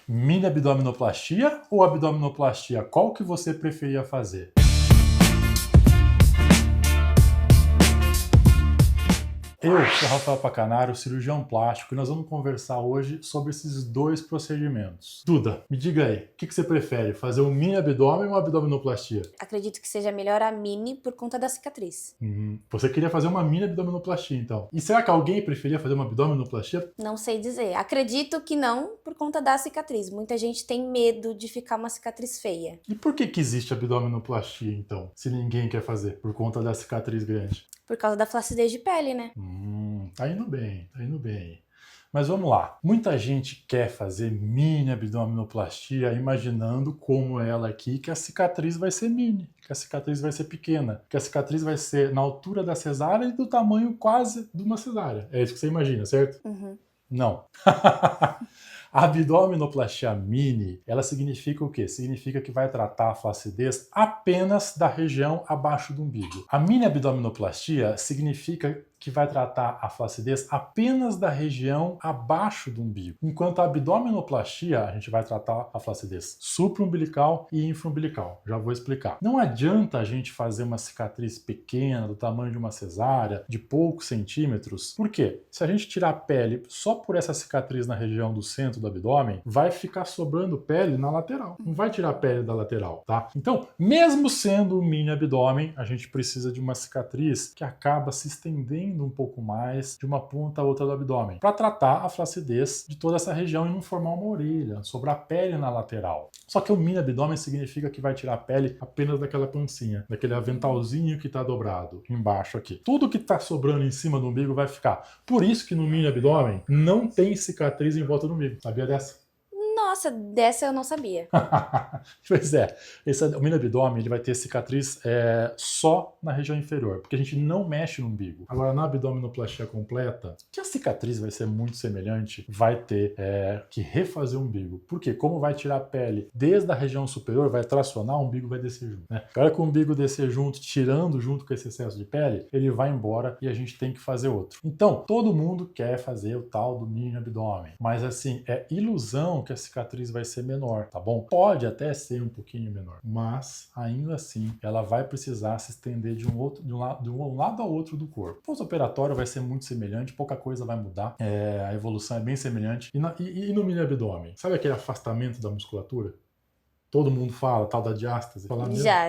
Mini abdominoplastia ou abdominoplastia? Qual que você preferia fazer? Eu sou Rafael Pacanaro, cirurgião plástico, e nós vamos conversar hoje sobre esses dois procedimentos. Duda, me diga aí, o que você prefere, fazer um mini abdômen ou uma abdominoplastia? Acredito que seja melhor a mini por conta da cicatriz. Você queria fazer uma mini abdominoplastia, então. E será que alguém preferia fazer uma abdominoplastia? Não sei dizer. Acredito que não por conta da cicatriz. Muita gente tem medo de ficar uma cicatriz feia. E por que existe abdominoplastia, então, se ninguém quer fazer, por conta da cicatriz grande? Por causa da flacidez de pele, né? Tá indo bem, tá indo bem. Mas vamos lá. Muita gente quer fazer mini abdominoplastia imaginando como ela aqui, que a cicatriz vai ser mini, que a cicatriz vai ser pequena, que a cicatriz vai ser na altura da cesárea e do tamanho quase de uma cesárea. É isso que você imagina, certo? Uhum. Não. A abdominoplastia mini, ela significa o quê? Significa que vai tratar a flacidez apenas da região abaixo do umbigo. A mini abdominoplastia significa que vai tratar a flacidez apenas da região abaixo do umbigo. Enquanto a abdominoplastia, a gente vai tratar a flacidez supraumbilical e infraumbilical. Já vou explicar. Não adianta a gente fazer uma cicatriz pequena, do tamanho de uma cesárea, de poucos centímetros. Por quê? Se a gente tirar a pele só por essa cicatriz na região do centro do abdômen, vai ficar sobrando pele na lateral. Não vai tirar a pele da lateral, tá? Então, mesmo sendo um mini abdômen, a gente precisa de uma cicatriz que acaba se estendendo um pouco mais de uma ponta a outra do abdômen, para tratar a flacidez de toda essa região e não formar uma orelha, sobrar pele na lateral. Só que o mini abdômen significa que vai tirar a pele apenas daquela pancinha, daquele aventalzinho que está dobrado embaixo aqui. Tudo que está sobrando em cima do umbigo vai ficar. Por isso que no mini abdômen não tem cicatriz em volta do umbigo. Sabia dessa? Nossa, dessa eu não sabia. Pois é, o mini abdômen ele vai ter cicatriz só na região inferior, porque a gente não mexe no umbigo. Agora, na abdominoplastia completa, que a cicatriz vai ser muito semelhante, vai ter que refazer o umbigo. Por quê? Como vai tirar a pele desde a região superior, vai tracionar, o umbigo vai descer junto. Né? Agora que o umbigo descer junto, tirando junto com esse excesso de pele, ele vai embora e a gente tem que fazer outro. Então, todo mundo quer fazer o tal do mini abdômen, mas assim, é ilusão que a cicatriz vai ser menor, tá bom? Pode até ser um pouquinho menor, mas ainda assim ela vai precisar se estender de um lado ao outro do corpo. O pós-operatório vai ser muito semelhante, pouca coisa vai mudar, a evolução é bem semelhante. E no mini abdômen, sabe aquele afastamento da musculatura? Todo mundo fala, tal da diástase?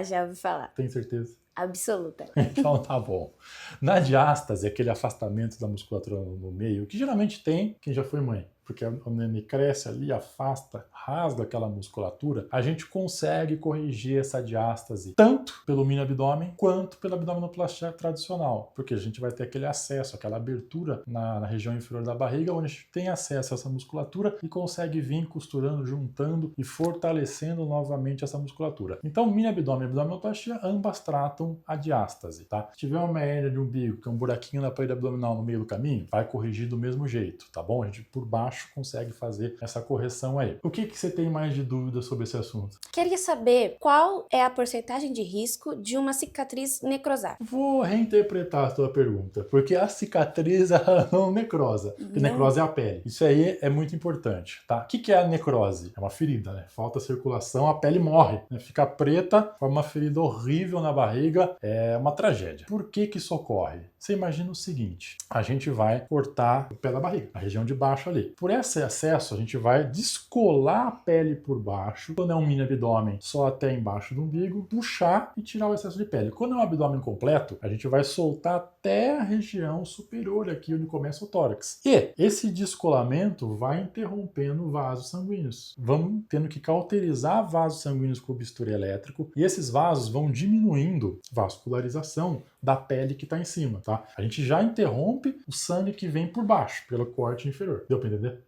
Já ouvi falar. Tem certeza? Absoluta. Então tá bom. Na diástase, aquele afastamento da musculatura no meio, que geralmente tem quem já foi mãe, porque o neném cresce ali, afasta, rasga aquela musculatura, a gente consegue corrigir essa diástase tanto pelo mini abdômen quanto pela abdominoplastia tradicional, porque a gente vai ter aquele acesso, aquela abertura na região inferior da barriga, onde a gente tem acesso a essa musculatura e consegue vir costurando, juntando e fortalecendo novamente essa musculatura. Então, mini abdômen e abdominoplastia, ambas tratam a diástase, tá? Se tiver uma hérnia de umbigo, que é um buraquinho na parede abdominal no meio do caminho, vai corrigir do mesmo jeito, tá bom? A gente por baixo consegue fazer essa correção aí. O que você tem mais de dúvida sobre esse assunto? Queria saber qual é a porcentagem de risco de uma cicatriz necrosar. Vou reinterpretar a sua pergunta, porque a cicatriz ela não necrosa, porque necrose é a pele. Isso aí é muito importante, tá? O que é a necrose? É uma ferida, né? Falta circulação, a pele morre, né? Fica preta, forma uma ferida horrível na barriga, é uma tragédia. Por que isso ocorre? Você imagina o seguinte, a gente vai cortar o pé da barriga, a região de baixo ali. Por esse acesso, a gente vai descolar a pele por baixo, quando é um mini abdômen, só até embaixo do umbigo, puxar e tirar o excesso de pele. Quando é um abdômen completo, a gente vai soltar até a região superior, aqui onde começa o tórax. E esse descolamento vai interrompendo vasos sanguíneos. Vamos tendo que cauterizar vasos sanguíneos com o bisturi elétrico, e esses vasos vão diminuindo vascularização da pele que está em cima, tá? A gente já interrompe o sangue que vem por baixo, pelo corte inferior. Deu para entender?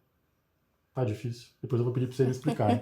Tá difícil. Depois eu vou pedir para você me explicar, hein?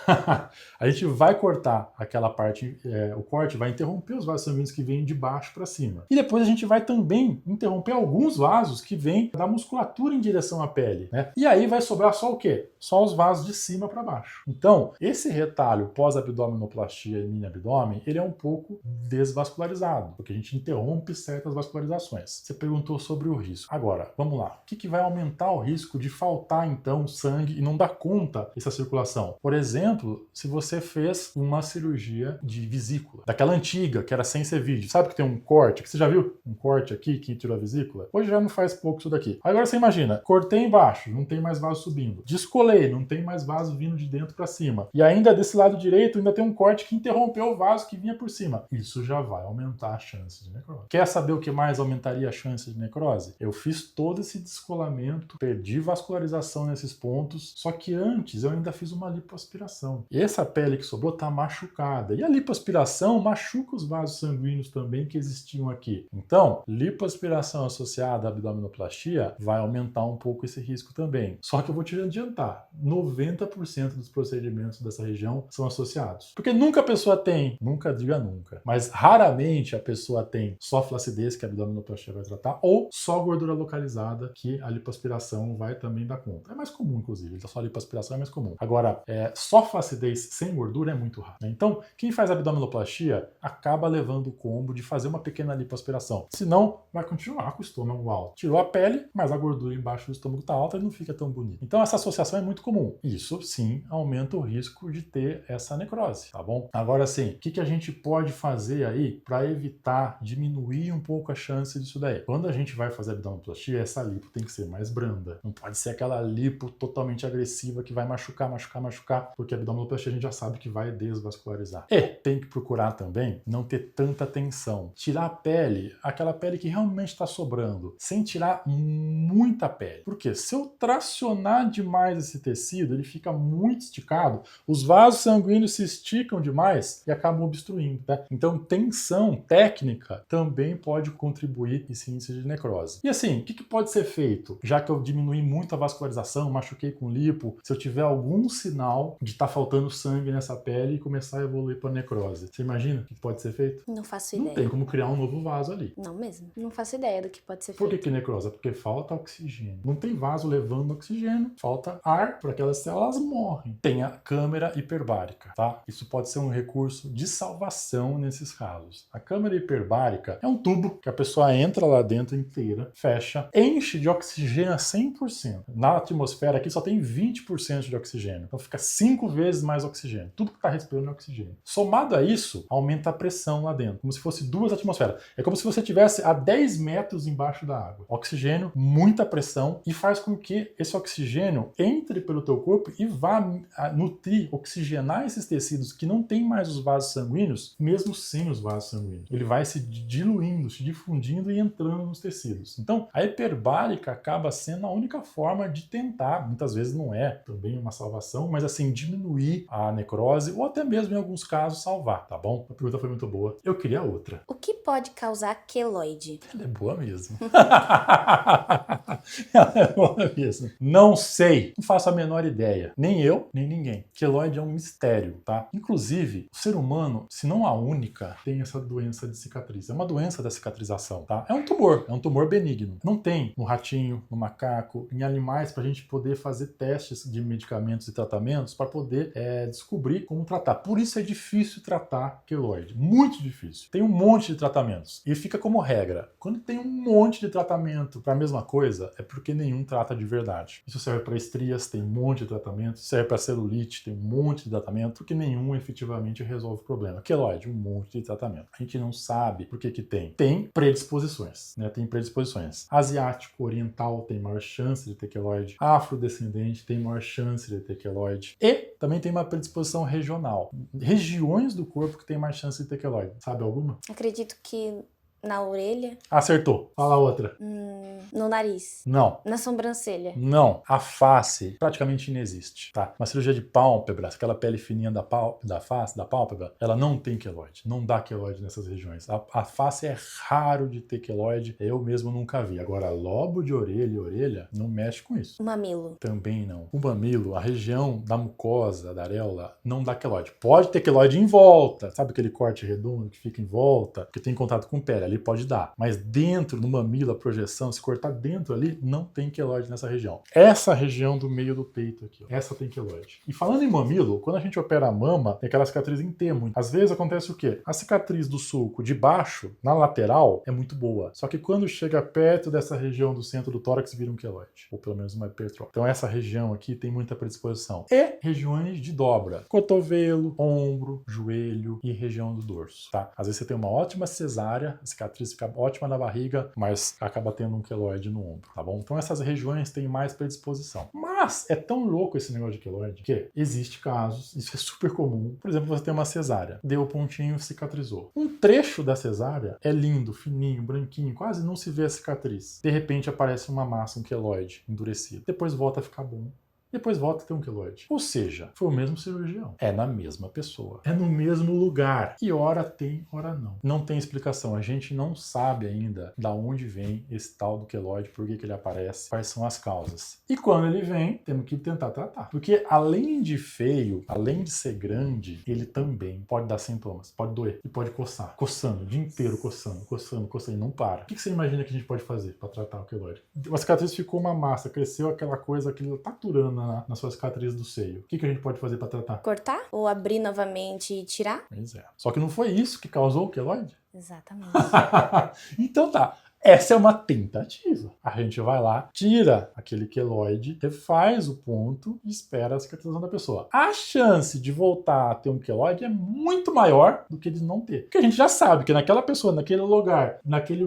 A gente vai cortar aquela parte, o corte vai interromper os vasos sanguíneos que vêm de baixo para cima. E depois a gente vai também interromper alguns vasos que vêm da musculatura em direção à pele, né? E aí vai sobrar só o quê? Só os vasos de cima para baixo. Então, esse retalho pós-abdominoplastia e mini-abdômen, ele é um pouco desvascularizado, porque a gente interrompe certas vascularizações. Você perguntou sobre o risco. Agora, vamos lá. O que vai aumentar o risco de faltar, então, sangue e não dar conta dessa circulação? Por exemplo, se você fez uma cirurgia de vesícula, daquela antiga, que era sem cervídeo. Sabe que tem um corte, que você já viu? Um corte aqui que tirou a vesícula? Hoje já não faz pouco isso daqui. Agora você imagina, cortei embaixo, não tem mais vaso subindo. Descolei, não tem mais vaso vindo de dentro para cima. E ainda desse lado direito ainda tem um corte que interrompeu o vaso que vinha por cima. Isso já vai aumentar a chance de necrose. Quer saber o que mais aumentaria a chance de necrose? Eu fiz todo esse descolamento, perdi vascularização nesses pontos, só que antes eu ainda fiz uma lipoaspiração. E essa pele que sobrou está machucada. E a lipoaspiração machuca os vasos sanguíneos também que existiam aqui. Então, lipoaspiração associada à abdominoplastia vai aumentar um pouco esse risco também. Só que eu vou te adiantar, 90% dos procedimentos dessa região são associados. Porque nunca a pessoa tem, nunca diga nunca, mas raramente a pessoa tem só flacidez, que a abdominoplastia vai tratar, ou só gordura localizada, que a lipoaspiração vai também dar conta. É mais comum, inclusive, só a lipoaspiração é mais comum. Agora, só flacidez sem gordura é muito raro, né? Então, quem faz abdominoplastia acaba levando o combo de fazer uma pequena lipoaspiração. Senão, vai continuar com o estômago alto. Tirou a pele, mas a gordura embaixo do estômago está alta e não fica tão bonito. Então, essa associação é muito comum. Isso, sim, aumenta o risco de ter essa necrose, tá bom? Agora, sim, o que a gente pode fazer aí para evitar, diminuir um pouco a chance disso daí? Quando a gente vai fazer abdominoplastia, essa lipo tem que ser mais branda. Não pode ser aquela lipo totalmente agressiva que vai machucar, porque a abdominoplastia a gente já sabe que vai desvascularizar. E tem que procurar também não ter tanta tensão. Tirar a pele, aquela pele que realmente está sobrando, sem tirar muita pele. Porque se eu tracionar demais esse tecido, ele fica muito esticado, os vasos sanguíneos se esticam demais e acabam obstruindo, tá? Então, tensão técnica também pode contribuir esse índice de necrose. E assim, o que pode ser feito? Já que eu diminui muito a vascularização, machuquei com lipo, se eu tiver algum sinal de estar faltando sangue nessa pele e começar a evoluir para necrose, você imagina o que pode ser feito? Não faço Não ideia. tem como criar um novo vaso ali. Não mesmo. Não faço ideia do que pode ser Por feito. que necrose? Porque falta oxigênio. Não tem vaso levando oxigênio, falta ar, para aquelas células morrem. Tem a câmara hiperbárica, tá? Isso pode ser um recurso de salvação nesses casos. A câmara hiperbárica é um tubo que a pessoa entra lá dentro inteira, fecha, enche de oxigênio a 100%. Na atmosfera aqui só tem 20% de oxigênio. Então fica 5 vezes mais oxigênio. Tudo que está respirando é oxigênio. Somado a isso, aumenta a pressão lá dentro, como se fosse 2 atmosferas. É como se você estivesse a 10 metros embaixo da água. Oxigênio, muita pressão, e faz com que esse oxigênio entre pelo teu corpo e vá nutrir, oxigenar esses tecidos que não tem mais os vasos sanguíneos, mesmo sem os vasos sanguíneos. Ele vai se diluindo, se difundindo e entrando nos tecidos. Então, a hiperbárica acaba sendo a única forma de tentar, muitas vezes não é também uma salvação, mas assim, diminuir a necrose ou até mesmo em alguns casos salvar, tá bom? A pergunta foi muito boa. Eu queria outra. O que pode causar queloide? Ela é boa mesmo. Ela é boa mesmo. Não sei. Não faço a menor ideia. Nem eu, nem ninguém. Queloide é um mistério, tá? Inclusive, o ser humano, se não a única, tem essa doença de cicatriz. É uma doença da cicatrização, tá? É um tumor benigno. Não tem no ratinho, no macaco, em animais pra gente poder fazer testes de medicamentos e tratamentos para poder descobrir como tratar. Por isso é difícil tratar queloide. Muito difícil. Tem um monte de tratamentos. E fica como regra. Quando tem um monte de tratamento para a mesma coisa, é porque nenhum trata de verdade. Isso serve para estrias, tem um monte de tratamento. Isso serve para celulite, tem um monte de tratamento, porque nenhum efetivamente resolve o problema. Queloide, um monte de tratamento. A gente não sabe por que tem. Tem predisposições, né? Tem predisposições. Asiático, oriental tem maior chance de ter queloide. Afrodescendente tem maior chance de ter queloide. E também tem uma predisposição regional. Regiões do corpo que tem mais chance de ter queloide. Sabe alguma? Acredito que Na orelha? Acertou. Fala a outra. No nariz? Não. Na sobrancelha? Não. A face praticamente inexiste, tá? Uma cirurgia de pálpebra, aquela pele fininha da face, da pálpebra, ela não tem queloide. Não dá queloide nessas regiões. A face é raro de ter queloide. Eu mesmo nunca vi. Agora, lobo de orelha e orelha, não mexe com isso. O mamilo? Também não. O mamilo, a região da mucosa, da areola, não dá queloide. Pode ter queloide em volta. Sabe aquele corte redondo que fica em volta, que tem contato com pele? Ali pode dar. Mas dentro, no mamilo, a projeção, se cortar dentro ali, não tem queloide nessa região. Essa região do meio do peito aqui, ó, essa tem queloide. E falando em mamilo, quando a gente opera a mama, tem aquela cicatriz em T muito. Às vezes acontece o quê? A cicatriz do sulco de baixo, na lateral, é muito boa. Só que quando chega perto dessa região do centro do tórax, vira um queloide. Ou pelo menos uma hipertrofia. Então essa região aqui tem muita predisposição. E regiões de dobra. Cotovelo, ombro, joelho e região do dorso, tá? Às vezes você tem uma ótima cesárea, a cicatriz fica ótima na barriga, mas acaba tendo um queloide no ombro, tá bom? Então essas regiões têm mais predisposição. Mas é tão louco esse negócio de queloide que existe casos, isso é super comum. Por exemplo, você tem uma cesárea, deu o pontinho, cicatrizou. Um trecho da cesárea é lindo, fininho, branquinho, quase não se vê a cicatriz. De repente aparece uma massa, um queloide endurecido. Depois volta a ficar bom. Depois volta a ter um queloide. Ou seja, foi o mesmo cirurgião. É na mesma pessoa. É no mesmo lugar. E ora tem, ora não. Não tem explicação. A gente não sabe ainda da onde vem esse tal do queloide, por que ele aparece, quais são as causas. E quando ele vem, temos que tentar tratar. Porque além de feio, além de ser grande, ele também pode dar sintomas. Pode doer e pode coçar. Coçando, o dia inteiro coçando, coçando, coçando. E não para. O que você imagina que a gente pode fazer para tratar o queloide? A cicatriz ficou uma massa, cresceu aquela coisa, aquilo tá aturando na sua cicatriz do seio. O que a gente pode fazer para tratar? Cortar? Ou abrir novamente e tirar? Pois é. Só que não foi isso que causou o queloide? Exatamente. Então tá. Essa é uma tentativa. A gente vai lá, tira aquele queloide, refaz o ponto e espera a cicatrização da pessoa. A chance de voltar a ter um queloide é muito maior do que de não ter. Porque a gente já sabe que naquela pessoa, naquele lugar, naquele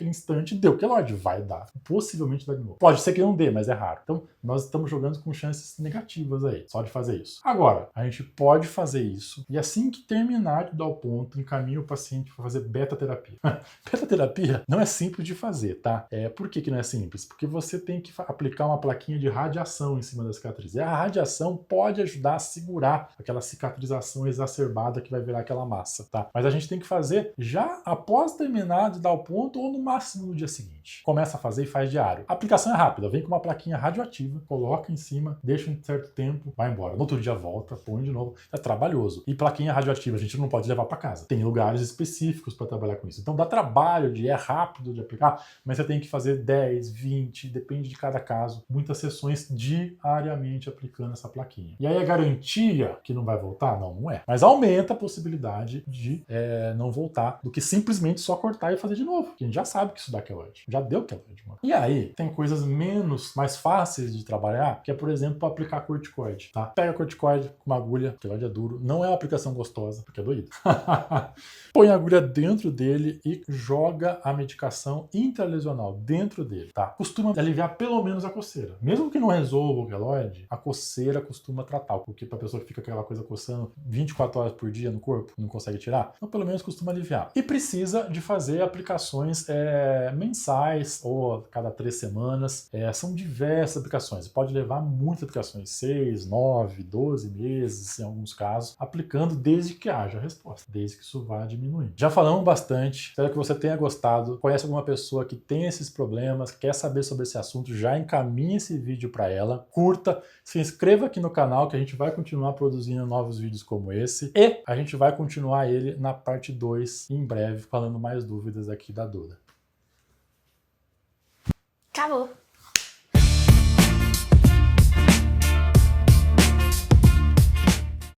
instante, deu queloide. Vai dar. Possivelmente dá de novo. Pode ser que não dê, mas é raro. Então, nós estamos jogando com chances negativas aí, só de fazer isso. Agora, a gente pode fazer isso e assim que terminar de dar o ponto, encaminha o paciente para fazer beta-terapia. Beta-terapia não é simples de fazer, tá? Por que não é simples? Porque você tem que aplicar uma plaquinha de radiação em cima da cicatriz. E a radiação pode ajudar a segurar aquela cicatrização exacerbada que vai virar aquela massa, tá? Mas a gente tem que fazer já após terminar de dar o ponto ou no máximo no dia seguinte. Começa a fazer e faz diário. A aplicação é rápida. Vem com uma plaquinha radioativa, coloca em cima, deixa um certo tempo, vai embora. No outro dia volta, põe de novo. É trabalhoso. E plaquinha radioativa a gente não pode levar para casa. Tem lugares específicos para trabalhar com isso. Então dá trabalho, é rápido de aplicar, mas você tem que fazer 10, 20, depende de cada caso, muitas sessões diariamente aplicando essa plaquinha. E aí a garantia que não vai voltar? Não, não é. Mas aumenta a possibilidade de não voltar do que simplesmente só cortar e fazer de novo. Porque a gente já sabe que isso dá queloide. Já deu queloide, mano. E aí tem coisas mais fáceis de trabalhar, que é, por exemplo, para aplicar corticoide, tá? Pega corticoide com uma agulha, queloide é duro, não é uma aplicação gostosa, porque é doído. Põe a agulha dentro dele e joga a medicação intralesional dentro dele, tá? Costuma aliviar pelo menos a coceira. Mesmo que não resolva o queloide, a coceira costuma tratar, porque pra pessoa que fica aquela coisa coçando 24 horas por dia no corpo, não consegue tirar, então pelo menos costuma aliviar. E precisa de fazer aplicações mensais ou cada 3 semanas. São diversas aplicações. Pode levar muitas aplicações, 6, 9, 12 meses em alguns casos, aplicando desde que haja resposta, desde que isso vá diminuindo. Já falamos bastante, espero que você tenha gostado. Conhece alguma pessoa que tem esses problemas, quer saber sobre esse assunto, já encaminhe esse vídeo para ela, curta, se inscreva aqui no canal que a gente vai continuar produzindo novos vídeos como esse e a gente vai continuar ele na parte 2 em breve, falando mais dúvidas aqui da Duda. Acabou.